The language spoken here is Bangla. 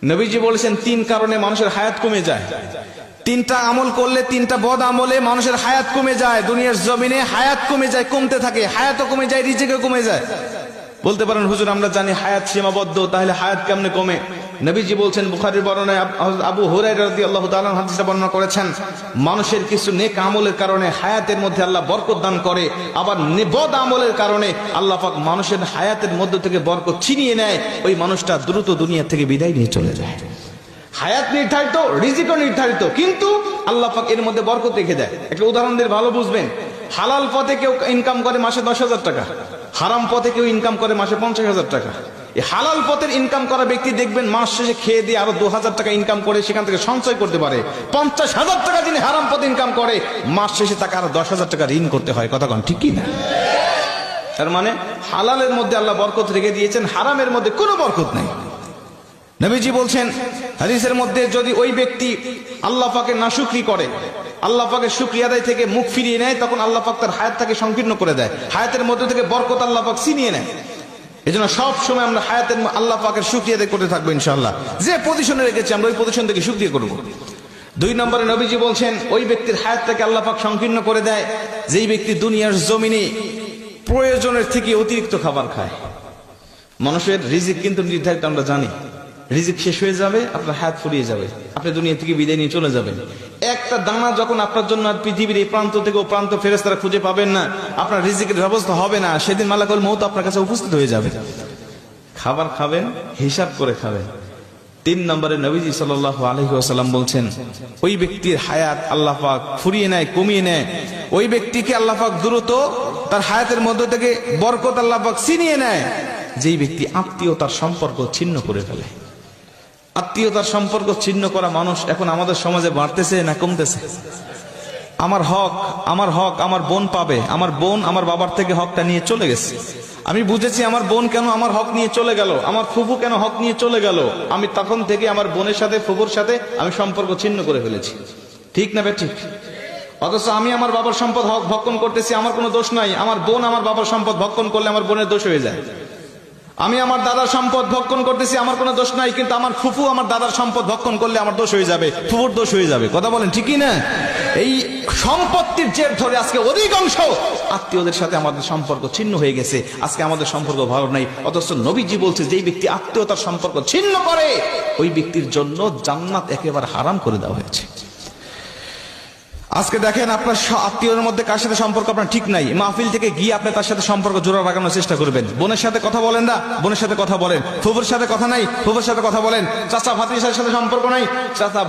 নবীজি বলেছেন তিন কারণে মানুষের হায়াত কমে যায়। তিনটা আমল করলে, তিনটা বদ আমলে মানুষের হায়াত কমে যায়। দুনিয়ার জমিনে হায়াত কমে যায়, কমতে থাকে, হায়াতও কমে যায়, রিজিকও কমে যায়। বলতে পারেন হুজুর আমরা জানি হায়াত সীমাবদ্ধ, তাহলে হায়াত কেমনে কমে? নবীজি বলছেন, বুখারীর বর্ণনায় আবু হুরায়রা রাদিয়াল্লাহু তাআলা হাদিসটা বর্ণনা করেছেন, মানুষের কিছু নেক আমলের কারণে হায়াতের মধ্যে আল্লাহ বরকত দান করে, আবার বদ আমলের কারণে আল্লাহ পাক মানুষের হায়াতের মধ্য থেকে বরকত ছিনিয়ে নেয়, ওই মানুষটা দ্রুত দুনিয়া থেকে বিদায় নিয়ে চলে যায়। হায়াত নির্ধারিত, রিজিকও নির্ধারিত, কিন্তু আল্লাহ পাক এর মধ্যে বরকত রেখে দেয়। একটা উদাহরণ দিয়ে ভালো বুঝবেন। হালাল পথে কেউ ইনকাম করে মাসে 10,000 টাকা, হারাম পথে কেউ ইনকাম করে মাসে 50,000 টাকা। এই হালাল পথের ইনকাম করা ব্যক্তি দেখবেন মাস শেষে খেয়ে দিয়ে আরো 2,000 টাকা ইনকাম করে সেখান থেকে সঞ্চয় করতে পারে। 50,000 টাকা যিনি হারাম পথে ইনকাম করে, মাস শেষে তাকে আরো 10,000 টাকা ঋণ করতে হয়। কথা কন ঠিক কি না? তার মানে হালালের মধ্যে আল্লাহ বরকত রেখে দিয়েছেন, হারামের মধ্যে কোনো বরকত নেই। নবীজি বলছেন হাদিসের মধ্যে, যদি ওই ব্যক্তি আল্লাহ পাকের নাশুকরি করে, আল্লাহ পাকের শুকরিয়া আদায় থেকে মুখ ফিরিয়ে নেয়, তখন আল্লাহ পাক তার হায়াতটাকে সংকীর্ণ করে দেয়, হায়াতের মধ্যে থেকে বরকত আল্লাহ পাক ছিনিয়ে নেয়। এজন্য সব সময় আমরা হায়াতের আল্লাহ পাকের শুকরিয়া আদায় করতে থাকবো ইনশাআল্লাহ। যে পজিশনে রেখেছি আমরা ওই পজিশন থেকে শুকরিয়া করব। 2 নম্বরে নবীজি বলছেন, ওই ব্যক্তির হায়াতটাকে আল্লাহ পাক সংকীর্ণ করে দেয় যেই ব্যক্তি দুনিয়ার জমিনে প্রয়োজনের থেকে অতিরিক্ত খাবার খায়। মানুষের রিজিক কিন্তু নির্ধারিত, আমরা জানি। রিজিক শেষ হয়ে যাবে, আপনার হায়াত ফুরিয়ে যাবে, আপনি দুনিয়া থেকে বিদায় নিয়ে চলে যাবেন। একটা দানা যখন আপনার জন্য আর পৃথিবীর এই প্রান্ত থেকে ও প্রান্ত ফেরেশতারা খুঁজে পাবেন না, আপনার রিজিকের ব্যবস্থা হবে না, সেদিন মালাকুল মউত আপনার কাছে উপস্থিত হয়ে যাবে। খাবার খাবেন, হিসাব করে খাবেন। 3 নম্বরে নবীজি সাল্লাল্লাহু আলাইহি ওয়াসাল্লাম বলছেন, ওই ব্যক্তির হায়াত আল্লাহ পাক ফুরিয়ে নেয়, কমিয়ে নেয়। ওই ব্যক্তিকে আল্লাহ পাক দ্রুত তার হায়াতের মধ্য থেকে বরকত আল্লাহ পাক ছিনিয়ে নেয় যেই ব্যক্তি আত্মীয়তার সম্পর্ক ছিন্ন করে ফেলে। আত্মীয়তার সম্পর্ক ছিন্ন করা মানুষ এখন আমাদের সমাজে বাড়তেছে না কমতেছে? আমার হক আমার বোন পাবে, আমার বোন আমার বাবার থেকে হকটা নিয়ে চলে গেছে। আমি বুঝেছি আমার বোন কেন আমার হক নিয়ে চলে গেল, আমার ফুফু কেন হক নিয়ে চলে গেল। আমি তখন থেকে আমার বোনের সাথে, ফুফুর সাথে আমি সম্পর্ক ছিন্ন করে ফেলেছি। ঠিক না বে ঠিক? অথচ আমি আমার বাবার সম্পদ হক ভক্ষণ করতেছি, আমার কোনো দোষ নাই। আমার বোন আমার বাবার সম্পদ ভক্ষণ করলে আমার বোনের দোষ হয়ে যায়। আমি আমার দাদার সম্পদ ভক্ষণ করতেছি, আমার কোনো দোষ নাই, কিন্তু আমার ফুফু আমার দাদার সম্পদ ভক্ষণ করলে আমার দোষ হয়ে যাবে, ফুফুর দোষ হয়ে যাবে। কথা বলেন ঠিক কি না? এই সম্পত্তির জের ধরে আজকে অধিকাংশ আত্মীয়দের সাথে আমাদের সম্পর্ক ছিন্ন হয়ে গেছে। আজকে আমাদের সম্পর্ক ভালো নাই। অথচ নবীজি বলছে, যেই ব্যক্তি আত্মীয়তার সম্পর্ক ছিন্ন করে, ওই ব্যক্তির জন্য জান্নাত একেবারে হারাম করে দেওয়া হয়েছে। আজকে দেখেন, আপনার আত্মীয়দের মধ্যে কার সাথে সম্পর্ক আপনার ঠিক নাই, মাহফিল থেকে গিয়ে আপনি তার সাথে সম্পর্ক জোড়া লাগানোর চেষ্টা করবেন। বোনের সাথে কথা বলেন না, বোনের সাথে কথা বলেন। ফুফুর সাথে কথা নাই, ফুফুর সাথে কথা বলেন। চাচা ভাতিজার সাথে সম্পর্ক নাই, চাচা